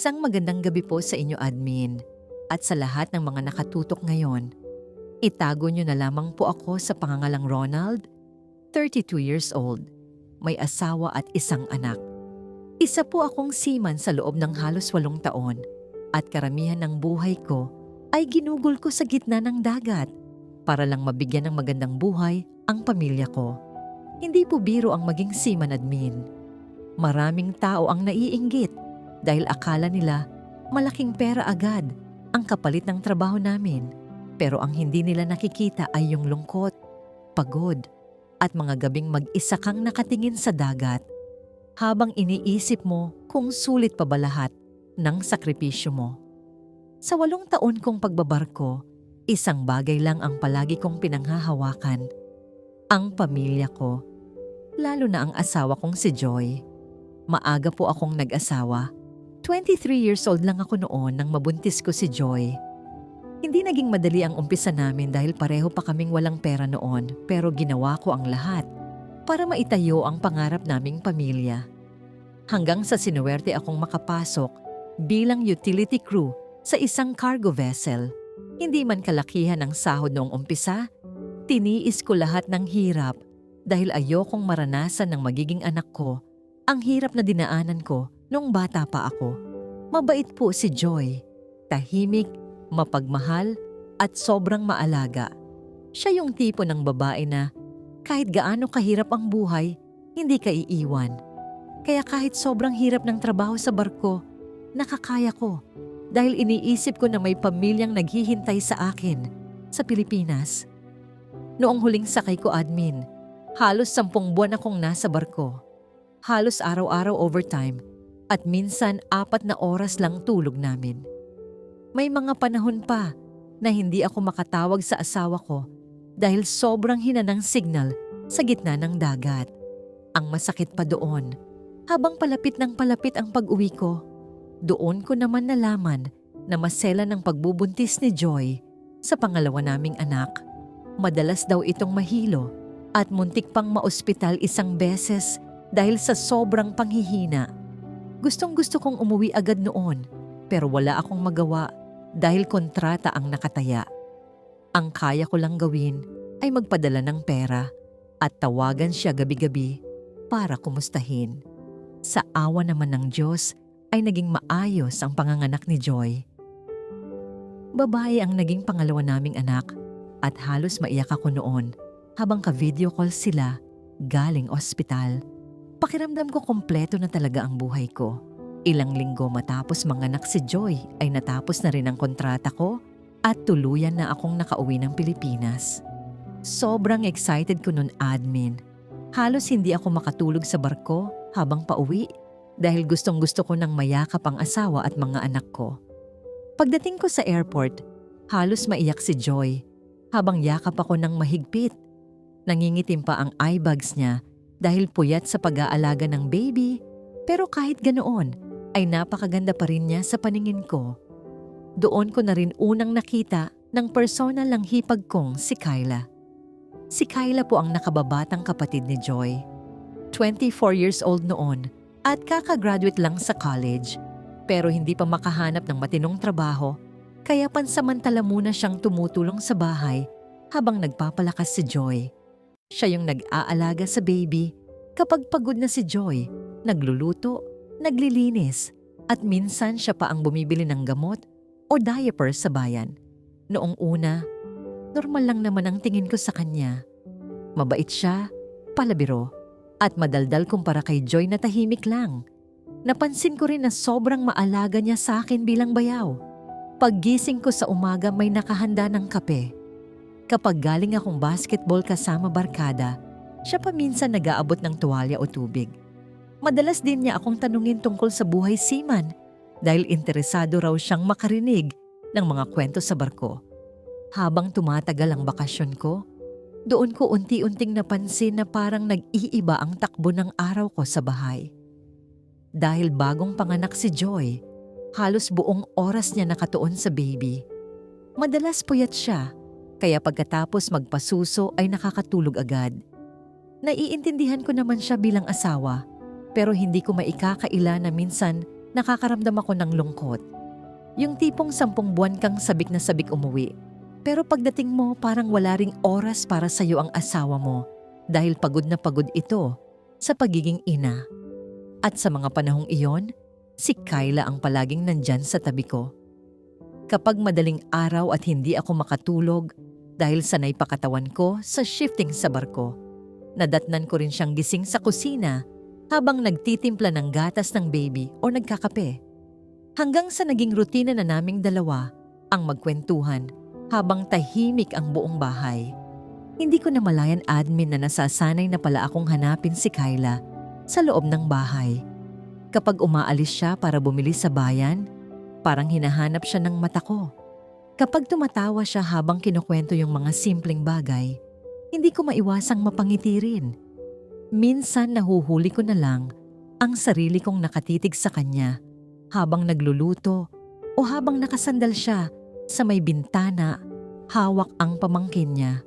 Isang magandang gabi po sa inyo, admin. At sa lahat ng mga nakatutok ngayon, itago nyo na lamang po ako sa pangangalang Ronald, 32 years old, may asawa at isang anak. Isa po akong seaman sa loob ng halos 8 taon at karamihan ng buhay ko ay ginugol ko sa gitna ng dagat para lang mabigyan ng magandang buhay ang pamilya ko. Hindi po biro ang maging seaman, admin. Maraming tao ang naiinggit dahil akala nila malaking pera agad ang kapalit ng trabaho namin. Pero ang hindi nila nakikita ay yung lungkot, pagod, at mga gabing mag-isa kang nakatingin sa dagat habang iniisip mo kung sulit pa ba lahat ng sakripisyo mo. Sa 8 taon kong pagbabarko, isang bagay lang ang palagi kong pinanghahawakan, ang pamilya ko, lalo na ang asawa kong si Joy. Maaga po akong nag-asawa. 23 years old lang ako noon nang mabuntis ko si Joy. Hindi naging madali ang umpisa namin dahil pareho pa kaming walang pera noon, pero ginawa ko ang lahat para maitayo ang pangarap naming pamilya. Hanggang sa sinuwerte akong makapasok bilang utility crew sa isang cargo vessel. Hindi man kalakihan ang sahod noong umpisa, tiniis ko lahat ng hirap dahil ayokong maranasan ng magiging anak ko ang hirap na dinaanan ko noong bata pa ako. Mabait po si Joy, tahimik, mapagmahal at sobrang maalaga. Siya yung tipo ng babae na kahit gaano kahirap ang buhay, hindi ka iiwan. Kaya kahit sobrang hirap ng trabaho sa barko, nakakaya ko dahil iniisip ko na may pamilyang naghihintay sa akin sa Pilipinas. Noong huling sakay ko, admin, halos 10 buwan akong nasa barko. Halos araw-araw overtime at minsan 4 na oras lang tulog namin. May mga panahon pa na hindi ako makatawag sa asawa ko dahil sobrang hina ng signal sa gitna ng dagat. Ang masakit pa doon, habang palapit ng palapit ang pag-uwi ko, doon ko naman nalaman na masela ng pagbubuntis ni Joy sa pangalawa naming anak. Madalas daw itong mahilo at muntik pang maospital isang beses dahil sa sobrang panghihina. Gustong-gusto kong umuwi agad noon pero wala akong magawa dahil kontrata ang nakataya. Ang kaya ko lang gawin ay magpadala ng pera at tawagan siya gabi-gabi para kumustahin. Sa awa naman ng Diyos ay naging maayos ang panganganak ni Joy. Babae ang naging pangalawa naming anak at halos maiyak ako noon habang ka-video call sila galing ospital. Pakiramdam ko kompleto na talaga ang buhay ko. Ilang linggo matapos manganak si Joy ay natapos na rin ang kontrata ko at tuluyan na akong nakauwi ng Pilipinas. Sobrang excited ko nun, admin. Halos hindi ako makatulog sa barko habang pauwi dahil gustong-gusto ko nang mayakap ang asawa at mga anak ko. Pagdating ko sa airport, halos maiyak si Joy habang yakap ako ng mahigpit. Nangingitim pa ang eye bags niya dahil puyat sa pag-aalaga ng baby, pero kahit ganoon ay napakaganda pa rin niya sa paningin ko. Doon ko na rin unang nakita ng personal lang hipag kong si Kyla. Si Kyla po ang nakababatang kapatid ni Joy. 24 years old noon at kakagraduate lang sa college, pero hindi pa makahanap ng matinong trabaho, kaya pansamantala muna siyang tumutulong sa bahay habang nagpapalakas si Joy. Siya yung nag-aalaga sa baby kapag pagod na si Joy, nagluluto, naglilinis, at minsan siya pa ang bumibili ng gamot o diaper sa bayan. Noong una, normal lang naman ang tingin ko sa kanya. Mabait siya, palabiro, at madaldal kumpara kay Joy na tahimik lang. Napansin ko rin na sobrang maalaga niya sa akin bilang bayaw. Paggising ko sa umaga may nakahanda ng kape. Kapag galing akong basketball kasama barkada, siya pa minsan nag-aabot ng tuwalya o tubig. Madalas din niya akong tanungin tungkol sa buhay seaman dahil interesado raw siyang makarinig ng mga kwento sa barko. Habang tumatagal ang bakasyon ko, doon ko unti-unting napansin na parang nag-iiba ang takbo ng araw ko sa bahay. Dahil bagong panganak si Joy, halos buong oras niya nakatuon sa baby. Madalas puyat siya, kaya pagkatapos magpasuso ay nakakatulog agad. Naiintindihan ko naman siya bilang asawa, pero hindi ko maikakaila na minsan nakakaramdam ako ng lungkot. Yung tipong 10 buwan kang sabik na sabik umuwi. Pero pagdating mo parang wala ring oras para sa'yo ang asawa mo dahil pagod na pagod ito sa pagiging ina. At sa mga panahong iyon, si Kyla ang palaging nandyan sa tabi ko. Kapag madaling araw at hindi ako makatulog dahil sanay pa katawan ko sa shifting sa barko, nadatnan ko rin siyang gising sa kusina habang nagtitimpla ng gatas ng baby o nagkakape. Hanggang sa naging rutina na naming dalawa ang magkwentuhan habang tahimik ang buong bahay. Hindi ko namalayan admin na nasasanay na pala akong hanapin si Kyla sa loob ng bahay. Kapag umaalis siya para bumili sa bayan, parang hinahanap siya ng mata ko. Kapag tumatawa siya habang kinukwento yung mga simpleng bagay, hindi ko maiwasang mapangiti rin. Minsan nahuhuli ko na lang ang sarili kong nakatitig sa kanya habang nagluluto o habang nakasandal siya sa may bintana, hawak ang pamangkin niya.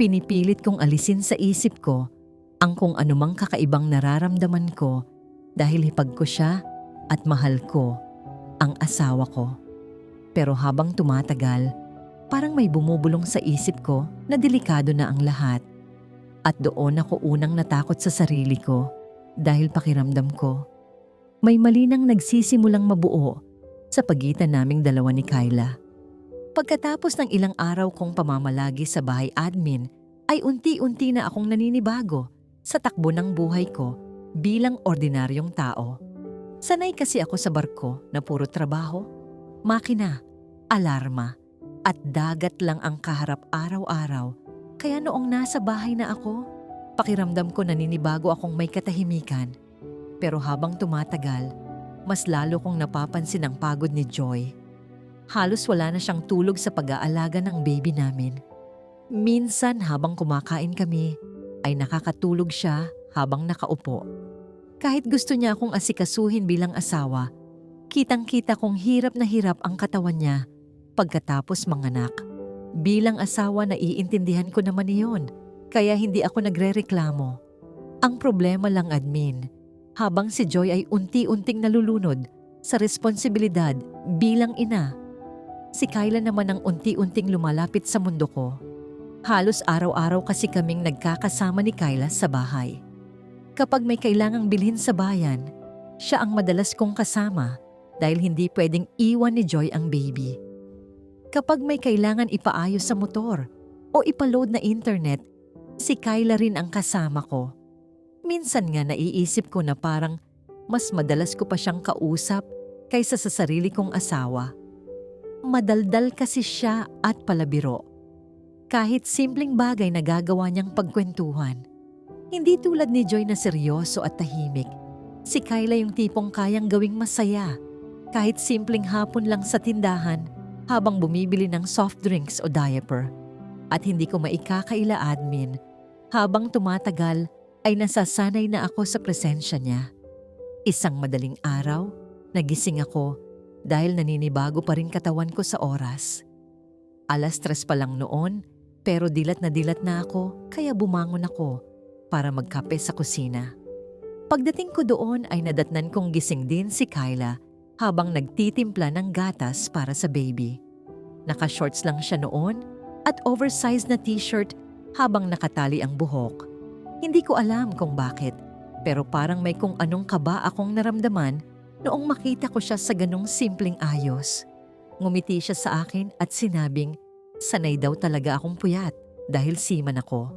Pinipilit kong alisin sa isip ko ang kung anumang kakaibang nararamdaman ko dahil hipag ko siya at mahal ko ang asawa ko. Pero habang tumatagal, parang may bumubulong sa isip ko na delikado na ang lahat. At doon ako unang natakot sa sarili ko dahil pakiramdam ko may mali nang nagsisimulang mabuo sa pagitan naming dalawa ni Kyla. Pagkatapos ng ilang araw kong pamamalagi sa bahay admin, ay unti-unti na akong naninibago sa takbo ng buhay ko bilang ordinaryong tao. Sanay kasi ako sa barko na puro trabaho, makina, alarma, at dagat lang ang kaharap araw-araw. Kaya noong nasa bahay na ako, pakiramdam ko naninibago akong may katahimikan. Pero habang tumatagal, mas lalo kong napapansin ang pagod ni Joy. Halos wala na siyang tulog sa pag-aalaga ng baby namin. Minsan habang kumakain kami, ay nakakatulog siya habang nakaupo. Kahit gusto niya akong asikasuhin bilang asawa, kitang-kita kong hirap na hirap ang katawan niya pagkatapos manganak. Bilang asawa naiintindihan ko naman iyon, kaya hindi ako nagrereklamo. Ang problema lang admin, habang si Joy ay unti-unting nalulunod sa responsibilidad bilang ina, si Kyla naman ang unti-unting lumalapit sa mundo ko. Halos araw-araw kasi kaming nagkakasama ni Kyla sa bahay. Kapag may kailangang bilhin sa bayan, siya ang madalas kong kasama dahil hindi pwedeng iwan ni Joy ang baby. Kapag may kailangan ipaayos sa motor o ipaload na internet, si Kyla rin ang kasama ko. Minsan nga naiisip ko na parang mas madalas ko pa siyang kausap kaysa sa sarili kong asawa. Madaldal kasi siya at palabiro. Kahit simpleng bagay na gagawa niyang pagkwentuhan. Hindi tulad ni Joy na seryoso at tahimik. Si Kyla yung tipong kayang gawing masaya. Kahit simpleng hapon lang sa tindahan habang bumibili ng soft drinks o diaper. At hindi ko maikakaila admin. Habang tumatagal ay nasasanay na ako sa presensya niya. Isang madaling araw, nagising ako dahil naninibago pa rin katawan ko sa oras. 3:00 pa lang noon, pero dilat na ako kaya bumangon ako para magkape sa kusina. Pagdating ko doon ay nadatnan kong gising din si Kyla habang nagtitimpla ng gatas para sa baby. Naka-shorts lang siya noon at oversized na t-shirt habang nakatali ang buhok. Hindi ko alam kung bakit, pero parang may kung anong kaba akong naramdaman noong makita ko siya sa ganong simpleng ayos. Ngumiti siya sa akin at sinabing, sanay daw talaga akong puyat dahil seaman ako.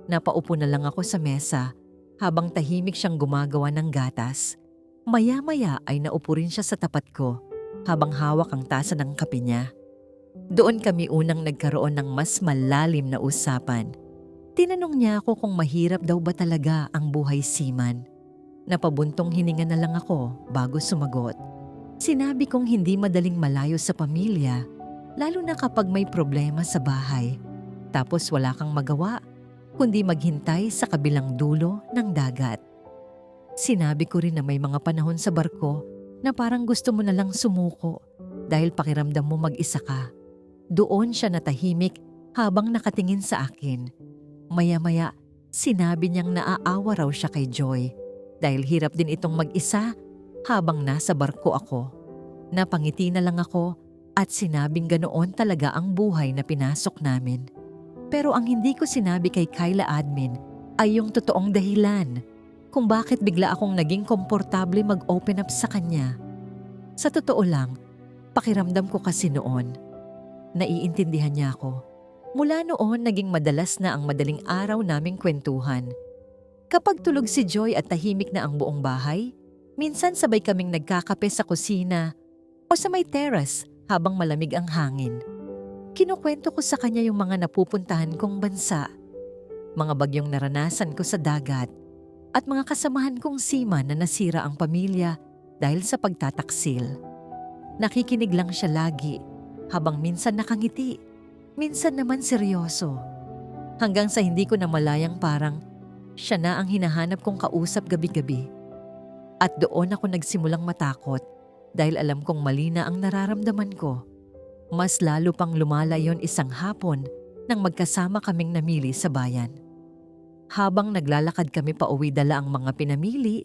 Napaupo na lang ako sa mesa habang tahimik siyang gumagawa ng gatas. Maya-maya ay naupo rin siya sa tapat ko habang hawak ang tasa ng kape niya. Doon kami unang nagkaroon ng mas malalim na usapan. Tinanong niya ako kung mahirap daw ba talaga ang buhay seaman. Napabuntong hininga na lang ako bago sumagot. Sinabi kong hindi madaling malayo sa pamilya, lalo na kapag may problema sa bahay. Tapos wala kang magawa, kundi maghintay sa kabilang dulo ng dagat. Sinabi ko rin na may mga panahon sa barko na parang gusto mo na lang sumuko dahil pakiramdam mo mag-isa ka. Doon siya natahimik habang nakatingin sa akin. Maya-maya, sinabi niyang naaawa raw siya kay Joy dahil hirap din itong mag-isa habang nasa barko ako. Napangiti na lang ako at sinabing ganoon talaga ang buhay na pinasok namin. Pero ang hindi ko sinabi kay Kyla admin ay yung totoong dahilan kung bakit bigla akong naging komportable mag-open up sa kanya. Sa totoo lang, pakiramdam ko kasi noon, naiintindihan niya ako. Mula noon, naging madalas na ang madaling araw naming kwentuhan. Kapag tulog si Joy at tahimik na ang buong bahay, minsan sabay kaming nagkakape sa kusina o sa may terrace habang malamig ang hangin. Kinukwento ko sa kanya yung mga napupuntahan kong bansa, mga bagyong naranasan ko sa dagat, at mga kasamahan kong seaman na nasira ang pamilya dahil sa pagtataksil. Nakikinig lang siya lagi, habang minsan nakangiti, minsan naman seryoso. Hanggang sa hindi ko namalayang parang siya na ang hinahanap kong kausap gabi-gabi. At doon ako nagsimulang matakot dahil alam kong mali na ang nararamdaman ko. Mas lalo pang lumala yon isang hapon nang magkasama kaming namili sa bayan. Habang naglalakad kami pa uwi dala ang mga pinamili,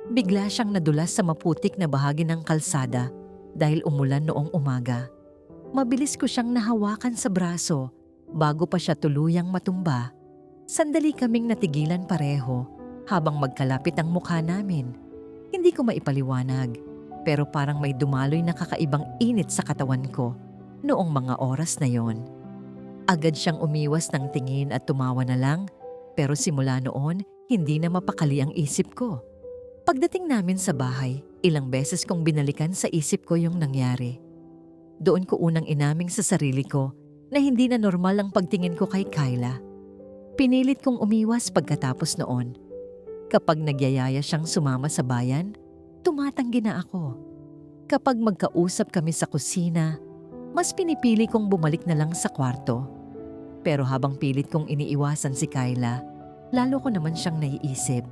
bigla siyang nadulas sa maputik na bahagi ng kalsada dahil umulan noong umaga. Mabilis ko siyang nahawakan sa braso bago pa siya tuluyang matumba. Sandali kaming natigilan pareho habang magkalapit ang mukha namin. Hindi ko maipaliwanag, pero parang may dumaloy na kakaibang init sa katawan ko noong mga oras na yon. Agad siyang umiwas ng tingin at tumawa na lang, pero simula noon, hindi na mapakali ang isip ko. Pagdating namin sa bahay, ilang beses kong binalikan sa isip ko yung nangyari. Doon ko unang inaming sa sarili ko na hindi na normal ang pagtingin ko kay Kyla. Pinilit kong umiwas pagkatapos noon. Kapag nagyayaya siyang sumama sa bayan, tumatanggi na ako. Kapag magkausap kami sa kusina, mas pinipili kong bumalik na lang sa kwarto. Pero habang pilit kong iniiwasan si Kyla, lalo ko naman siyang naiisip.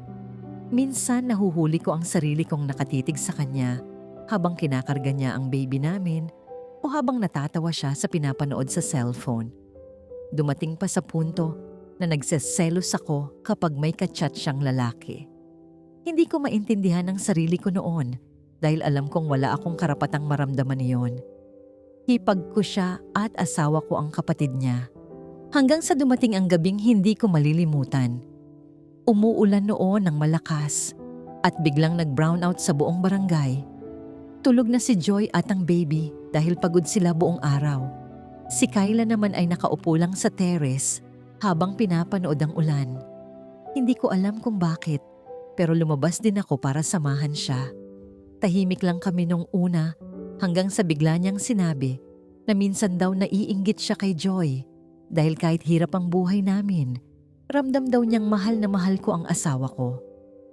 Minsan nahuhuli ko ang sarili kong nakatitig sa kanya habang kinakarga niya ang baby namin o habang natatawa siya sa pinapanood sa cellphone. Dumating pa sa punto na nagseselos ako kapag may kachat siyang lalaki. Hindi ko maintindihan ang sarili ko noon dahil alam kong wala akong karapatang maramdaman iyon. Hipag ko siya at asawa ko ang kapatid niya. Hanggang sa dumating ang gabing hindi ko malilimutan. Umuulan noon ng malakas at biglang nag-brown out sa buong barangay. Tulog na si Joy at ang baby dahil pagod sila buong araw. Si Kyla naman ay nakaupo lang sa terrace habang pinapanood ang ulan. Hindi ko alam kung bakit, pero lumabas din ako para samahan siya. Tahimik lang kami nung una hanggang sa bigla niyang sinabi na minsan daw naiinggit siya kay Joy dahil kahit hirap ang buhay namin, ramdam daw niyang mahal na mahal ko ang asawa ko.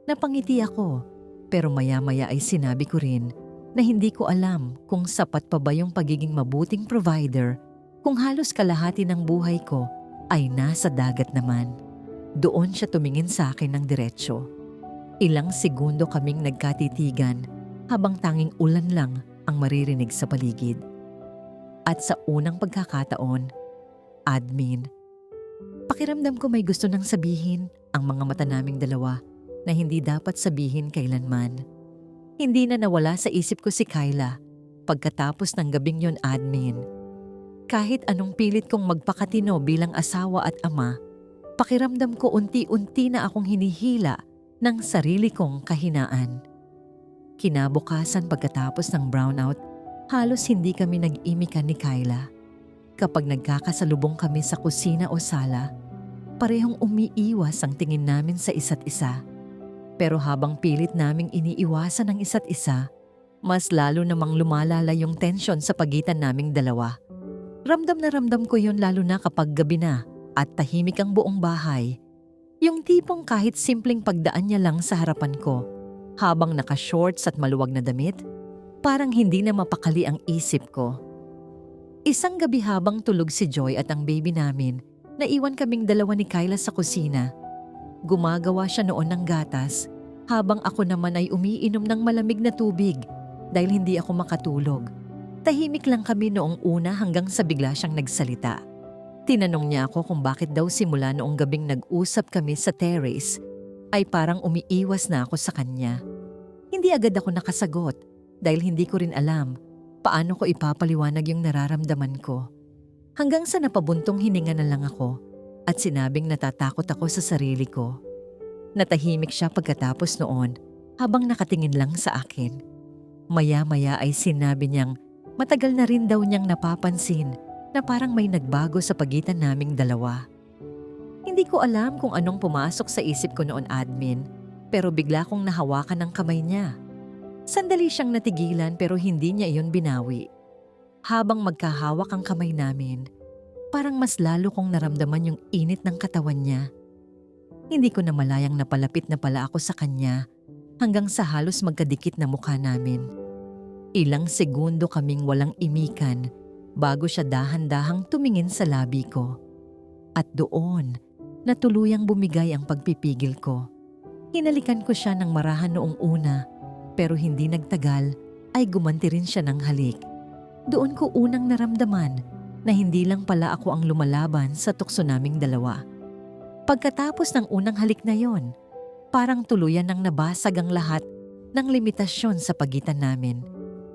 Napangiti ako, pero maya-maya ay sinabi ko rin na hindi ko alam kung sapat pa ba yung pagiging mabuting provider kung halos kalahati ng buhay ko ay nasa dagat naman. Doon siya tumingin sa akin ng diretsyo. Ilang segundo kaming nagkatitigan habang tanging ulan lang ang maririnig sa paligid. At sa unang pagkakataon, admin, pakiramdam ko may gusto nang sabihin ang mga mata naming dalawa na hindi dapat sabihin kailanman. Hindi na nawala sa isip ko si Kyla pagkatapos ng gabing yon, admin. Kahit anong pilit kong magpakatino bilang asawa at ama, pakiramdam ko unti-unti na akong hinihila ng sarili kong kahinaan. Kinabukasan pagkatapos ng brownout, halos hindi kami nag-imikan ni Kyla. Kapag nagkakasalubong kami sa kusina o sala, parehong umiiwas ang tingin namin sa isa't isa. Pero habang pilit naming iniiwasan ang isa't isa, mas lalo namang lumalala yung tensyon sa pagitan naming dalawa. Ramdam na ramdam ko yun lalo na kapag gabi na at tahimik ang buong bahay. Yung tipong kahit simpleng pagdaan niya lang sa harapan ko, habang naka-shorts at maluwag na damit, parang hindi na mapakali ang isip ko. Isang gabi habang tulog si Joy at ang baby namin, naiwan kaming dalawa ni Kyla sa kusina. Gumagawa siya noon ng gatas, habang ako naman ay umiinom ng malamig na tubig dahil hindi ako makatulog. Tahimik lang kami noong una hanggang sa bigla siyang nagsalita. Tinanong niya ako kung bakit daw simula noong gabing nag-usap kami sa terrace, ay parang umiiwas na ako sa kanya. Hindi agad ako nakasagot dahil hindi ko rin alam paano ko ipapaliwanag yung nararamdaman ko. Hanggang sa napabuntong hininga na lang ako at sinabing natatakot ako sa sarili ko. Natahimik siya pagkatapos noon habang nakatingin lang sa akin. Maya-maya ay sinabi niyang matagal na rin daw niyang napapansin na parang may nagbago sa pagitan naming dalawa. Hindi ko alam kung anong pumasok sa isip ko noon, admin, pero bigla kong nahawakan ng kamay niya. Sandali siyang natigilan pero hindi niya iyon binawi. Habang magkahawak ang kamay namin, parang mas lalo kong naramdaman yung init ng katawan niya. Hindi ko na malayang napalapit na pala ako sa kanya hanggang sa halos magkadikit na mukha namin. Ilang segundo kaming walang imikan bago siya dahan-dahang tumingin sa labi ko. At doon, natuluyang bumigay ang pagpipigil ko. Hinalikan ko siya ng marahan noong una, pero hindi nagtagal ay gumanti rin siya ng halik. Doon ko unang naramdaman na hindi lang pala ako ang lumalaban sa tukso naming dalawa. Pagkatapos ng unang halik na yon, parang tuluyan nang nabasag ang lahat ng limitasyon sa pagitan namin.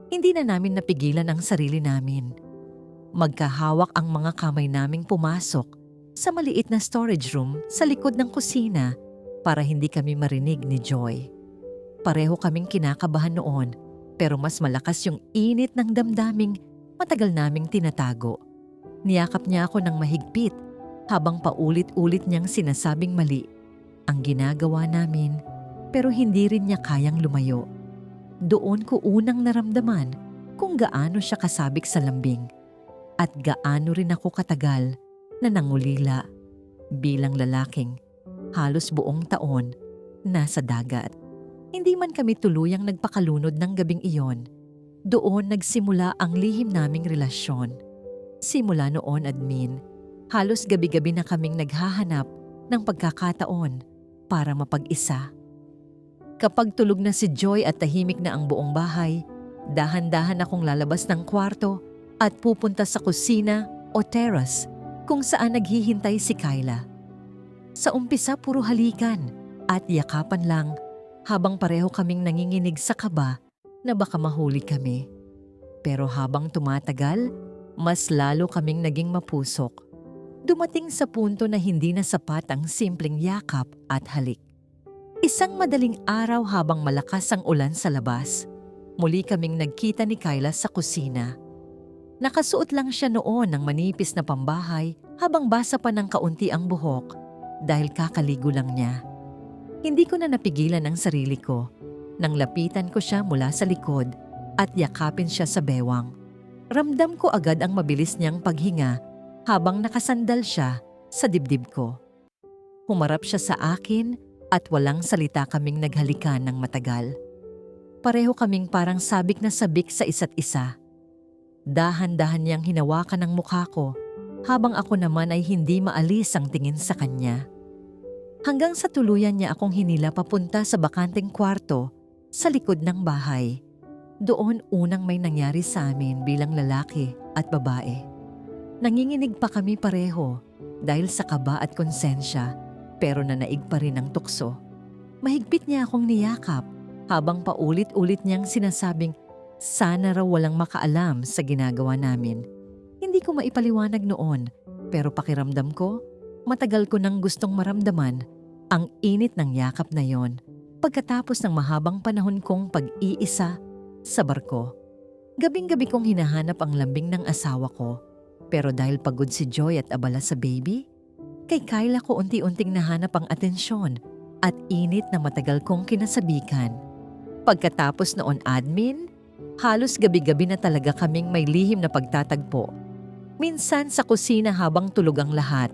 Hindi na namin napigilan ang sarili namin. Magkahawak ang mga kamay naming pumasok sa maliit na storage room sa likod ng kusina para hindi kami marinig ni Joy. Pareho kaming kinakabahan noon pero mas malakas yung init ng damdaming matagal naming tinatago. Niyakap niya ako ng mahigpit habang paulit-ulit niyang sinasabing mali ang ginagawa namin pero hindi rin niya kayang lumayo. Doon ko unang naramdaman kung gaano siya kasabik sa lambing at gaano rin ako katagal na nangulila bilang lalaking halos buong taon nasa dagat. Hindi man kami tuluyang nagpakalunod ng gabing iyon, doon nagsimula ang lihim naming relasyon. Simula noon, admin, halos gabi-gabi na kaming naghahanap ng pagkakataon para mapag-isa. Kapag tulog na si Joy at tahimik na ang buong bahay, dahan-dahan akong lalabas ng kwarto at pupunta sa kusina o terrace kung saan naghihintay si Kyla. Sa umpisa puro halikan at yakapan lang habang pareho kaming nanginginig sa kaba na baka mahuli kami. Pero habang tumatagal, mas lalo kaming naging mapusok. Dumating sa punto na hindi na sapat ang simpleng yakap at halik. Isang madaling araw habang malakas ang ulan sa labas, muli kaming nagkita ni Kyla sa kusina. Nakasuot lang siya noon ng manipis na pambahay habang basa pa ng kaunti ang buhok dahil kakaligo lang niya. Hindi ko na napigilan ang sarili ko nang lapitan ko siya mula sa likod at yakapin siya sa bewang. Ramdam ko agad ang mabilis niyang paghinga habang nakasandal siya sa dibdib ko. Humarap siya sa akin at walang salita kaming naghalikan ng matagal. Pareho kaming parang sabik na sabik sa isa't isa. Dahan-dahan niyang hinawakan ang mukha ko habang ako naman ay hindi maalis ang tingin sa kanya. Hanggang sa tuluyan niya akong hinila papunta sa bakanteng kwarto sa likod ng bahay. Doon unang may nangyari sa amin bilang lalaki at babae. Nanginginig pa kami pareho dahil sa kaba at konsensya pero nanaig pa rin ang tukso. Mahigpit niya akong niyakap habang paulit-ulit niyang sinasabing sana raw walang makaalam sa ginagawa namin. Hindi ko maipaliwanag noon pero pakiramdam ko matagal ko nang gustong maramdaman ang init ng yakap na yon pagkatapos ng mahabang panahon kong pag-iisa sa barko. Gabing-gabi kong hinahanap ang lambing ng asawa ko pero dahil pagod si Joy at abala sa baby, kay Kyla ko unti-unting nahanap ang atensyon at init na matagal kong kinasabikan. Pagkatapos noon, admin, halos gabi-gabi na talaga kaming may lihim na pagtatagpo. Minsan sa kusina habang tulog ang lahat,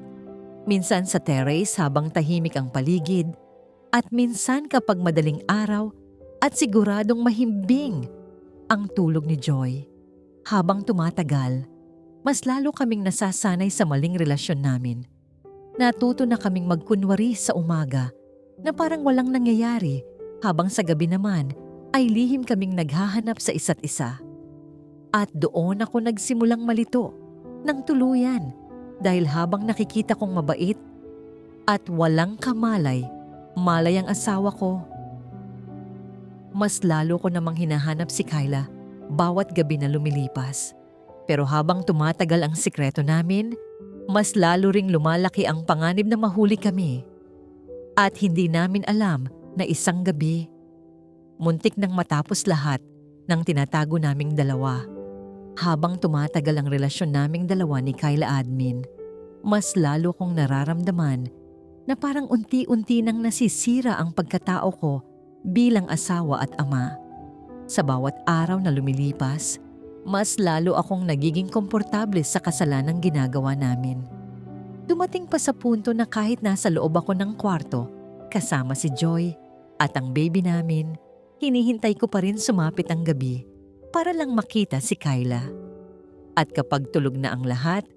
minsan sa terrace habang tahimik ang paligid, at minsan kapag madaling araw at siguradong mahimbing ang tulog ni Joy. Habang tumatagal, mas lalo kaming nasasanay sa maling relasyon namin. Natuto na kaming magkunwari sa umaga na parang walang nangyayari habang sa gabi naman ay lihim kaming naghahanap sa isa't isa. At doon ako nagsimulang malito ng tuluyan dahil habang nakikita kong mabait at walang kamalay, malay ang asawa ko. Mas lalo ko namang hinahanap si Kyla bawat gabi na lumilipas. Pero habang tumatagal ang sikreto namin, mas lalo ring lumalaki ang panganib na mahuli kami. At hindi namin alam na isang gabi, muntik nang matapos lahat ng tinatago naming dalawa. Habang tumatagal ang relasyon naming dalawa ni Kyla Admin, mas lalo kong nararamdaman na parang unti-unti nang nasisira ang pagkatao ko bilang asawa at ama. Sa bawat araw na lumilipas, mas lalo akong nagiging komportable sa kasalanang ginagawa namin. Dumating pa sa punto na kahit nasa loob ako ng kwarto, kasama si Joy at ang baby namin, hinihintay ko pa rin sumapit ang gabi para lang makita si Kyla. At kapag tulog na ang lahat,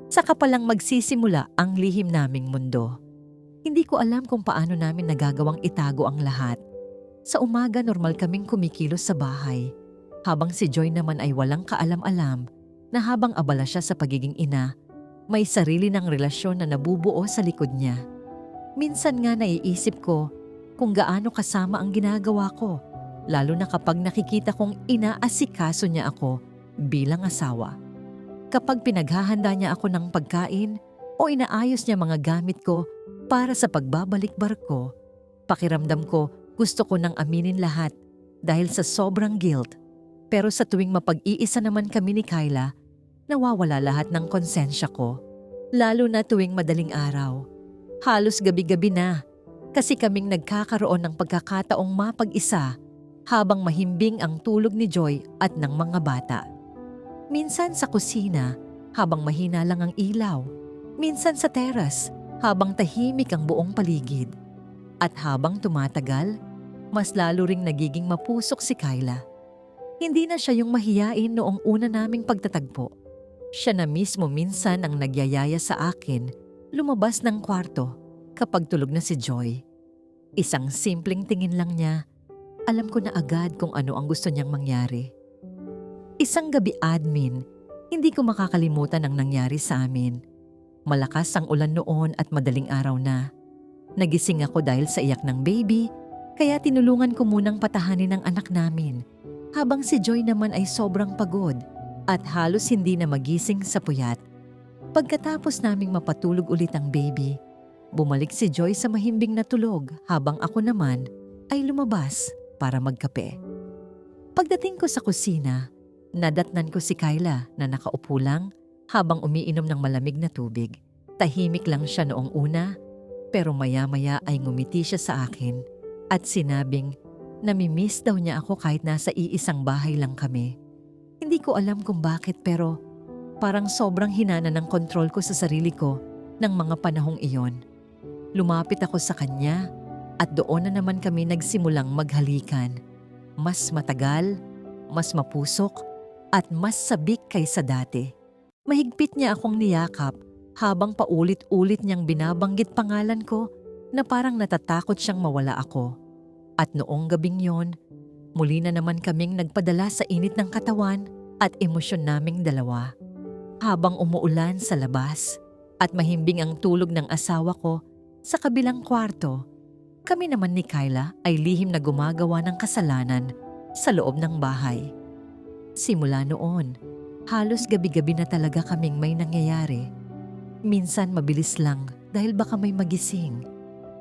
saka palang magsisimula ang lihim naming mundo. Hindi ko alam kung paano namin nagagawang itago ang lahat. Sa umaga normal kaming kumikilos sa bahay, habang si Joy naman ay walang kaalam-alam na habang abala siya sa pagiging ina, may sarili ng relasyon na nabubuo sa likod niya. Minsan nga naiisip ko kung gaano kasama ang ginagawa ko, lalo na kapag nakikita kong inaasikaso niya ako bilang asawa. Kapag pinaghahanda niya ako ng pagkain o inaayos niya mga gamit ko para sa pagbabalik barko, pakiramdam ko gusto ko nang aminin lahat dahil sa sobrang guilt. Pero sa tuwing mapag-iisa naman kami ni Kyla, nawawala lahat ng konsensya ko. Lalo na tuwing madaling araw. Halos gabi-gabi na kasi kaming nagkakaroon ng pagkakataong mapag-isa habang mahimbing ang tulog ni Joy at ng mga bata. Minsan sa kusina habang mahina lang ang ilaw, minsan sa teras habang tahimik ang buong paligid. At habang tumatagal, mas lalo ring nagiging mapusok si Kyla. Hindi na siya yung mahiyain noong una naming pagtatagpo. Siya na mismo minsan ang nagyayaya sa akin lumabas ng kwarto kapag tulog na si Joy. Isang simpleng tingin lang niya, alam ko na agad kung ano ang gusto niyang mangyari. Isang gabi admin, hindi ko makakalimutan ang nangyari sa amin. Malakas ang ulan noon at madaling araw na. Nagising ako dahil sa iyak ng baby, kaya tinulungan ko munang patahanin ang anak namin. Habang si Joy naman ay sobrang pagod at halos hindi na magising sa puyat. Pagkatapos naming mapatulog ulit ang baby, bumalik si Joy sa mahimbing na tulog habang ako naman ay lumabas para magkape. Pagdating ko sa kusina, nadatnan ko si Kyla na nakaupo lang habang umiinom ng malamig na tubig. Tahimik lang siya noong una, pero maya-maya ay ngumiti siya sa akin at sinabing namimiss daw niya ako kahit nasa iisang bahay lang kami. Hindi ko alam kung bakit pero parang sobrang hinana ng kontrol ko sa sarili ko ng mga panahong iyon. Lumapit ako sa kanya at doon na naman kami nagsimulang maghalikan. Mas matagal, mas mapusok, at mas sabik kaysa dati. Mahigpit niya akong niyakap habang paulit-ulit niyang binabanggit pangalan ko na parang natatakot siyang mawala ako. At noong gabing yon, muli na naman kaming nagpadala sa init ng katawan at emosyon naming dalawa. Habang umuulan sa labas at mahimbing ang tulog ng asawa ko sa kabilang kwarto, kami naman ni Kyla ay lihim na gumagawa ng kasalanan sa loob ng bahay. Simula noon, halos gabi-gabi na talaga kaming may nangyayari. Minsan mabilis lang dahil baka may magising.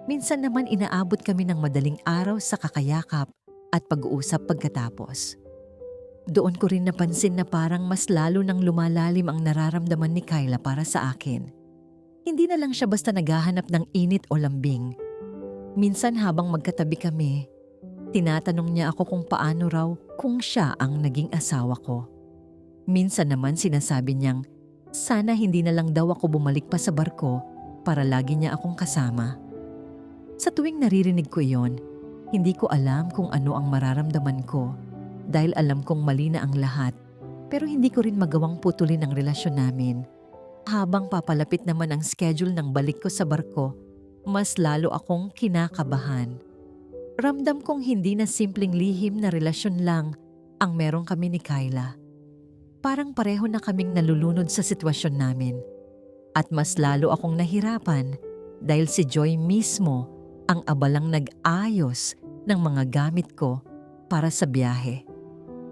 Minsan naman inaabot kami ng madaling araw sa kakayakap at pag-uusap pagkatapos. Doon ko rin napansin na parang mas lalo nang lumalalim ang nararamdaman ni Kyla para sa akin. Hindi na lang siya basta naghahanap ng init o lambing. Minsan habang magkatabi kami, tinatanong niya ako kung paano raw kung siya ang naging asawa ko. Minsan naman sinasabi niyang sana hindi na lang daw ako bumalik pa sa barko para lagi niya akong kasama. Sa tuwing naririnig ko iyon, hindi ko alam kung ano ang mararamdaman ko dahil alam kong mali na ang lahat pero hindi ko rin magawang putulin ang relasyon namin. Habang papalapit naman ang schedule ng balik ko sa barko, mas lalo akong kinakabahan. Ramdam kong hindi na simpleng lihim na relasyon lang ang meron kami ni Kyla. Parang pareho na kaming nalulunod sa sitwasyon namin. At mas lalo akong nahirapan dahil si Joy mismo ang abalang nag-ayos ng mga gamit ko para sa biyahe.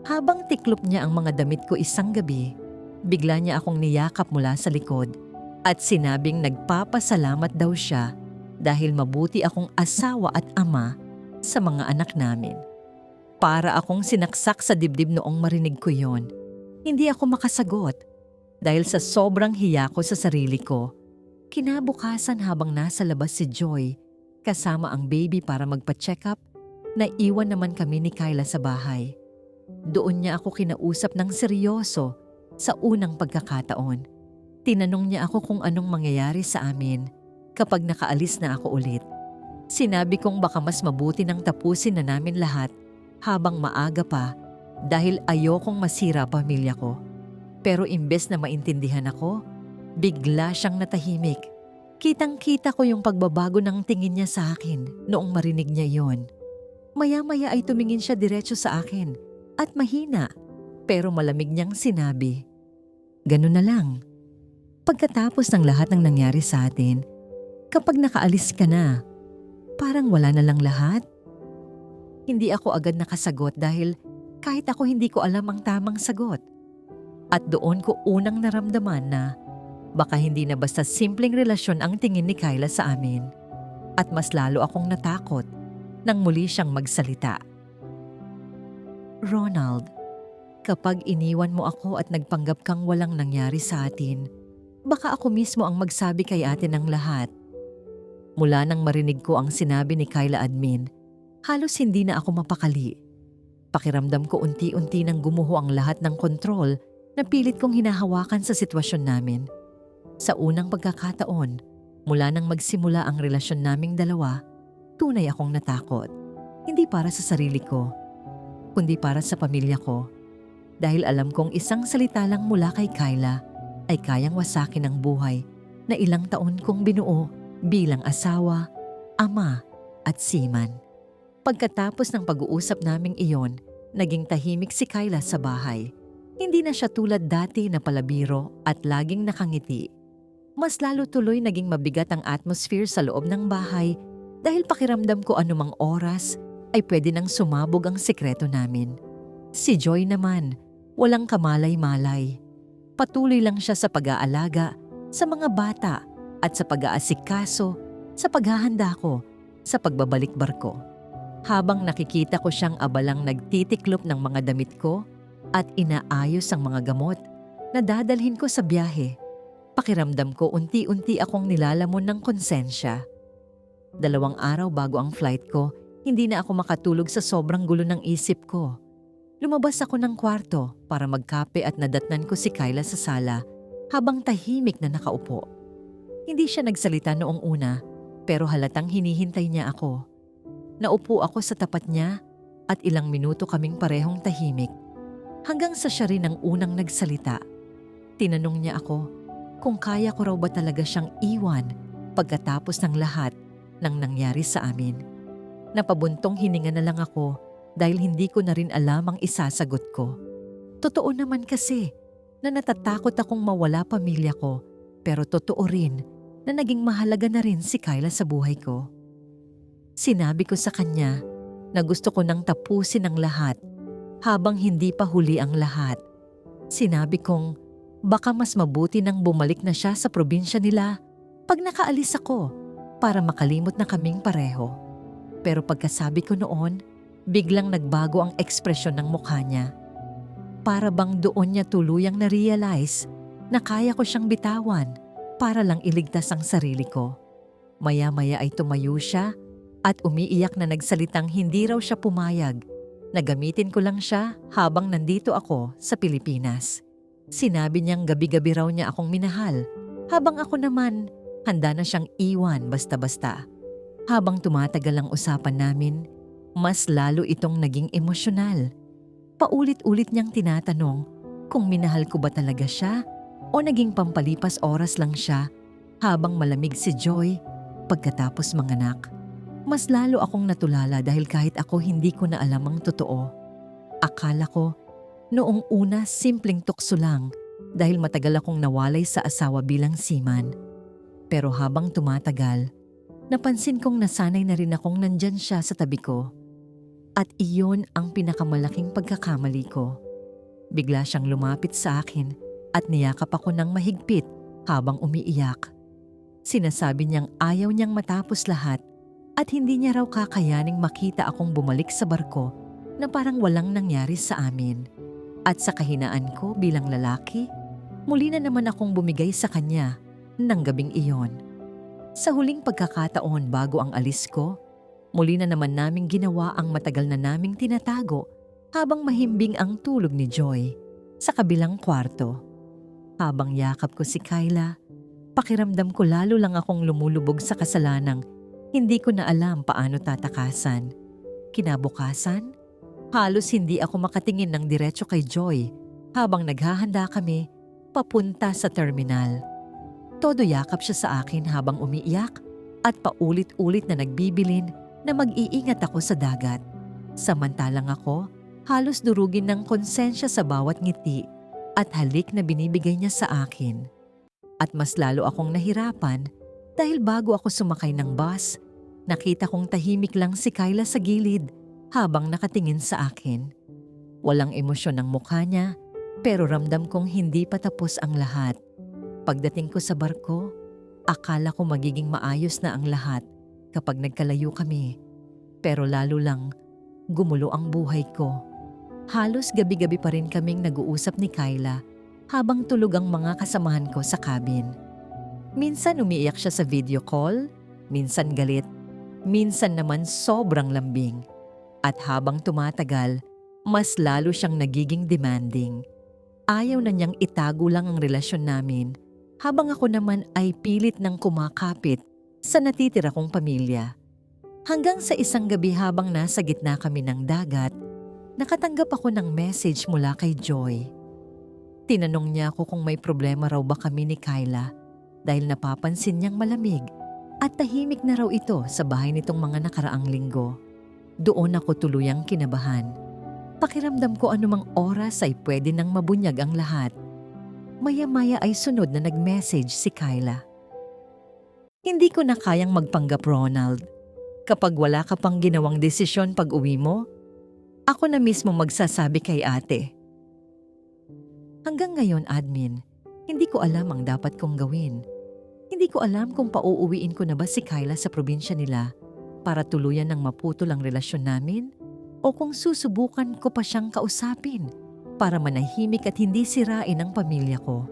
Habang tiklop niya ang mga damit ko isang gabi, bigla niya akong niyakap mula sa likod at sinabing nagpapasalamat daw siya dahil mabuti akong asawa at ama sa mga anak namin. Para akong sinaksak sa dibdib noong marinig ko yon. Hindi ako makasagot dahil sa sobrang hiya ko sa sarili ko. Kinabukasan habang nasa labas si Joy kasama ang baby para magpa-check up, naiwan naman kami ni Kyla sa bahay. Doon niya ako kinausap ng seryoso sa unang pagkakataon. Tinanong niya ako kung anong mangyayari sa amin kapag nakaalis na ako ulit. Sinabi kong baka mas mabuti nang tapusin na namin lahat habang maaga pa dahil ayokong masira pamilya ko. Pero imbes na maintindihan ako, bigla siyang natahimik. Kitang-kita ko yung pagbabago ng tingin niya sa akin noong marinig niya yon. Maya-maya ay tumingin siya diretso sa akin at mahina, pero malamig niyang sinabi, "Ganun na lang. Pagkatapos ng lahat ng nangyari sa atin, kapag nakaalis ka na, parang wala na lang lahat." Hindi ako agad nakasagot dahil kahit ako hindi ko alam ang tamang sagot. At doon ko unang naramdaman na baka hindi na basta simpleng relasyon ang tingin ni Kyla sa amin. At mas lalo akong natakot nang muli siyang magsalita. "Ronald, kapag iniwan mo ako at nagpanggap kang walang nangyari sa atin, baka ako mismo ang magsabi kay ate ng lahat." Mula nang marinig ko ang sinabi ni Kyla admin, halos hindi na ako mapakali. Pakiramdam ko unti-unti nang gumuho ang lahat ng kontrol na pilit kong hinahawakan sa sitwasyon namin. Sa unang pagkakataon, mula nang magsimula ang relasyon naming dalawa, tunay akong natakot. Hindi para sa sarili ko, kundi para sa pamilya ko. Dahil alam kong isang salita lang mula kay Kyla ay kayang wasakin ang buhay na ilang taon kong binuo bilang asawa, ama at seaman. Pagkatapos ng pag-uusap naming iyon, naging tahimik si Kyla sa bahay. Hindi na siya tulad dati na palabiro at laging nakangiti. Mas lalo tuloy naging mabigat ang atmosphere sa loob ng bahay dahil pakiramdam ko anumang oras ay pwede nang sumabog ang sekreto namin. Si Joy naman, walang kamalay-malay. Patuloy lang siya sa pag-aalaga sa mga bata at sa pag-aasikaso sa paghahanda ko sa pagbabalik barko. Habang nakikita ko siyang abalang nagtitiklop ng mga damit ko at inaayos ang mga gamot na dadalhin ko sa biyahe, pakiramdam ko unti-unti akong nilalamon ng konsensya. 2 araw bago ang flight ko, hindi na ako makatulog sa sobrang gulo ng isip ko. Lumabas ako ng kwarto para magkape at nadatnan ko si Kyla sa sala habang tahimik na nakaupo. Hindi siya nagsalita noong una, pero halatang hinihintay niya ako. Naupo ako sa tapat niya at ilang minuto kaming parehong tahimik. Hanggang sa siya rin ang unang nagsalita. Tinanong niya ako kung kaya ko raw ba talaga siyang iwan pagkatapos ng lahat ng nangyari sa amin. Napabuntong hininga na lang ako dahil hindi ko na rin alam ang isasagot ko. Totoo naman kasi na natatakot akong mawala pamilya ko, pero totoo rin na naging mahalaga na rin si Kyla sa buhay ko. Sinabi ko sa kanya na gusto ko nang tapusin ang lahat habang hindi pa huli ang lahat. Sinabi kong baka mas mabuti nang bumalik na siya sa probinsya nila pag nakaalis ako para makalimot na kaming pareho. Pero pagkasabi ko noon, biglang nagbago ang ekspresyon ng mukha niya. Para bang doon niya tuluyang na-realize na kaya ko siyang bitawan para lang iligtas ang sarili ko. Maya-maya ay tumayo siya at umiiyak na nagsalitang hindi raw siya pumayag na gamitin ko lang siya habang nandito ako sa Pilipinas. Sinabi niyang gabi-gabi raw niya akong minahal, habang ako naman handa na siyang iwan basta-basta. Habang tumatagal ang usapan namin, mas lalo itong naging emosyonal. Paulit-ulit niyang tinatanong kung minahal ko ba talaga siya o naging pampalipas oras lang siya habang malamig si Joy pagkatapos manganak. Mas lalo akong natulala dahil kahit ako hindi ko na alam ang totoo. Akala ko, noong una simpleng tukso lang dahil matagal akong nawalay sa asawa bilang seaman. Pero habang tumatagal, napansin kong nasanay na rin akong nandyan siya sa tabi ko. At iyon ang pinakamalaking pagkakamali ko. Bigla siyang lumapit sa akin at niyakap ako ng mahigpit habang umiiyak. Sinasabi niyang ayaw niyang matapos lahat at hindi niya raw kakayaning makita akong bumalik sa barko na parang walang nangyari sa amin. At sa kahinaan ko bilang lalaki, muli na naman akong bumigay sa kanya ng gabing iyon. Sa huling pagkakataon bago ang alis ko, muli na naman naming ginawa ang matagal na naming tinatago habang mahimbing ang tulog ni Joy sa kabilang kwarto. Habang yakap ko si Kyla, pakiramdam ko lalo lang akong lumulubog sa kasalanang hindi ko na alam paano tatakasan. Kinabukasan, halos hindi ako makatingin ng diretso kay Joy habang naghahanda kami papunta sa terminal. Todo yakap siya sa akin habang umiiyak at paulit-ulit na nagbibilin na mag-iingat ako sa dagat. Samantalang ako, halos durugin ng konsensya sa bawat ngiti at halik na binibigay niya sa akin. At mas lalo akong nahirapan dahil bago ako sumakay ng bus, nakita kong tahimik lang si Kyla sa gilid habang nakatingin sa akin. Walang emosyon ang mukha niya pero ramdam kong hindi pa tapos ang lahat. Pagdating ko sa barko, akala ko magiging maayos na ang lahat kapag nagkalayo kami. Pero lalo lang, gumulo ang buhay ko. Halos gabi-gabi pa rin kaming nag-uusap ni Kyla habang tulog ang mga kasamahan ko sa cabin. Minsan umiiyak siya sa video call, minsan galit, minsan naman sobrang lambing. At habang tumatagal, mas lalo siyang nagiging demanding. Ayaw na niyang itago lang ang relasyon namin, habang ako naman ay pilit ng kumakapit sa natitira kong pamilya. Hanggang sa isang gabi habang nasa gitna kami ng dagat, nakatanggap ako ng message mula kay Joy. Tinanong niya ako kung may problema raw ba kami ni Kyla dahil napapansin niyang malamig at tahimik na raw ito sa bahay nitong mga nakaraang linggo. Doon ako tuluyang kinabahan. Pakiramdam ko anumang oras ay pwede nang mabunyag ang lahat. Maya-maya ay sunod na nag-message si Kyla. Hindi ko na kayang magpanggap, Ronald. Kapag wala ka pang ginawang desisyon pag uwi mo, ako na mismo magsasabi kay ate. Hanggang ngayon, admin, hindi ko alam ang dapat kong gawin. Hindi ko alam kung pauuwiin ko na ba si Kyla sa probinsya nila para tuluyan ng maputol ang relasyon namin o kung susubukan ko pa siyang kausapin para manahimik at hindi sirain ang pamilya ko.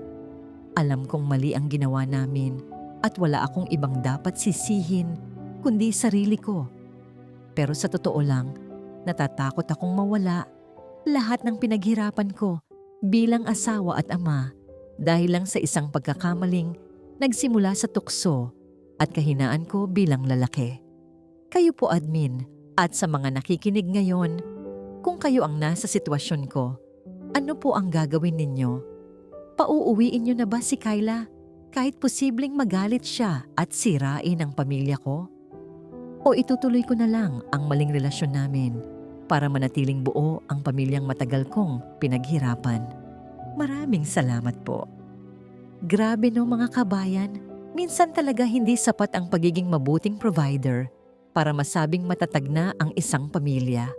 Alam kong mali ang ginawa namin at wala akong ibang dapat sisihin kundi sarili ko. Pero sa totoo lang, natatakot akong mawala lahat ng pinaghirapan ko bilang asawa at ama dahil lang sa isang pagkakamaling nagsimula sa tukso at kahinaan ko bilang lalaki. Kayo po, admin, at sa mga nakikinig ngayon, kung kayo ang nasa sitwasyon ko, ano po ang gagawin ninyo? Pauuwiin niyo na ba si Kyla kahit posibleng magalit siya at sirain ang pamilya ko? O itutuloy ko na lang ang maling relasyon namin para manatiling buo ang pamilyang matagal kong pinaghirapan? Maraming salamat po. Grabe no mga kabayan, minsan talaga hindi sapat ang pagiging mabuting provider para masabing matatag na ang isang pamilya.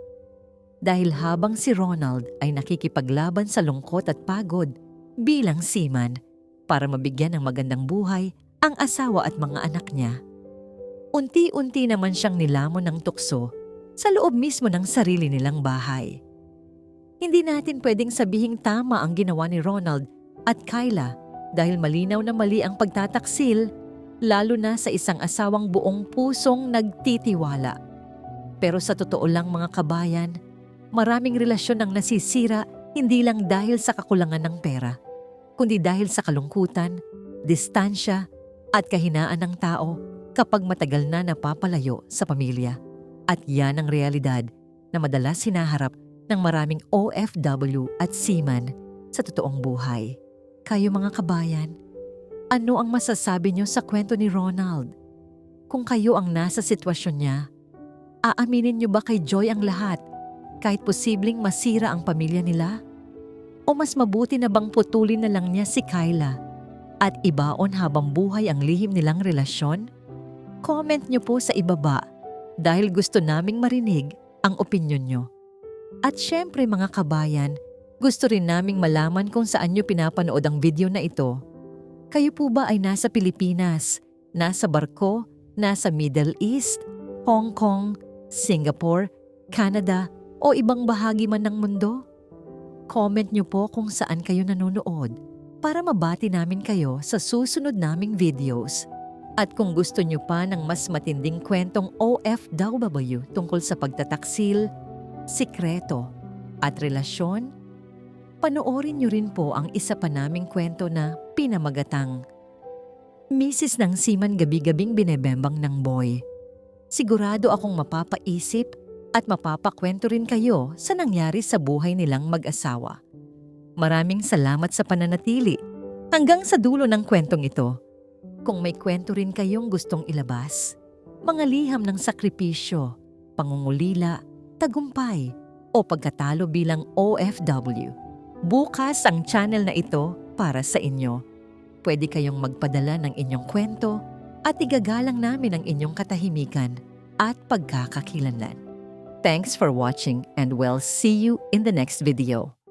Dahil habang si Ronald ay nakikipaglaban sa lungkot at pagod bilang seaman para mabigyan ng magandang buhay ang asawa at mga anak niya, unti-unti naman siyang nilamon ng tukso sa loob mismo ng sarili nilang bahay. Hindi natin pwedeng sabihing tama ang ginawa ni Ronald at Kyla dahil malinaw na mali ang pagtataksil, lalo na sa isang asawang buong pusong nagtitiwala. Pero sa totoo lang mga kabayan, maraming relasyon ang nasisira hindi lang dahil sa kakulangan ng pera, kundi dahil sa kalungkutan, distansya at kahinaan ng tao kapag matagal na napapalayo sa pamilya. At yan ang realidad na madalas hinaharap ng maraming OFW at seaman sa totoong buhay. Kayo mga kabayan, ano ang masasabi niyo sa kwento ni Ronald? Kung kayo ang nasa sitwasyon niya, aaminin niyo ba kay Joy ang lahat kahit posibleng masira ang pamilya nila? O mas mabuti na bang putulin na lang niya si Kyla at ibaon habang buhay ang lihim nilang relasyon? Comment niyo po sa ibaba dahil gusto naming marinig ang opinyon nyo. At syempre mga kabayan, gusto rin naming malaman kung saan nyo pinapanood ang video na ito. Kayo po ba ay nasa Pilipinas, nasa barko, nasa Middle East, Hong Kong, Singapore, Canada o ibang bahagi man ng mundo? Comment nyo po kung saan kayo nanonood para mabati namin kayo sa susunod naming videos. At kung gusto nyo pa ng mas matinding kwentong OFW tungkol sa pagtataksil, sikreto at relasyon, panoorin nyo rin po ang isa pa naming kwento na pinamagatang Misis ng Seaman Gabi-Gabing Binebembang ng Boy. Sigurado akong mapapaisip at mapapakwento rin kayo sa nangyari sa buhay nilang mag-asawa. Maraming salamat sa pananatili hanggang sa dulo ng kwentong ito. Kung may kwento rin kayong gustong ilabas, mga liham ng sakripisyo, pangungulila, tagumpay o pagkatalo bilang OFW, bukas ang channel na ito para sa inyo. Pwede kayong magpadala ng inyong kwento at igagalang namin ang inyong katahimikan at pagkakakilanlan. Thanks for watching and we'll see you in the next video.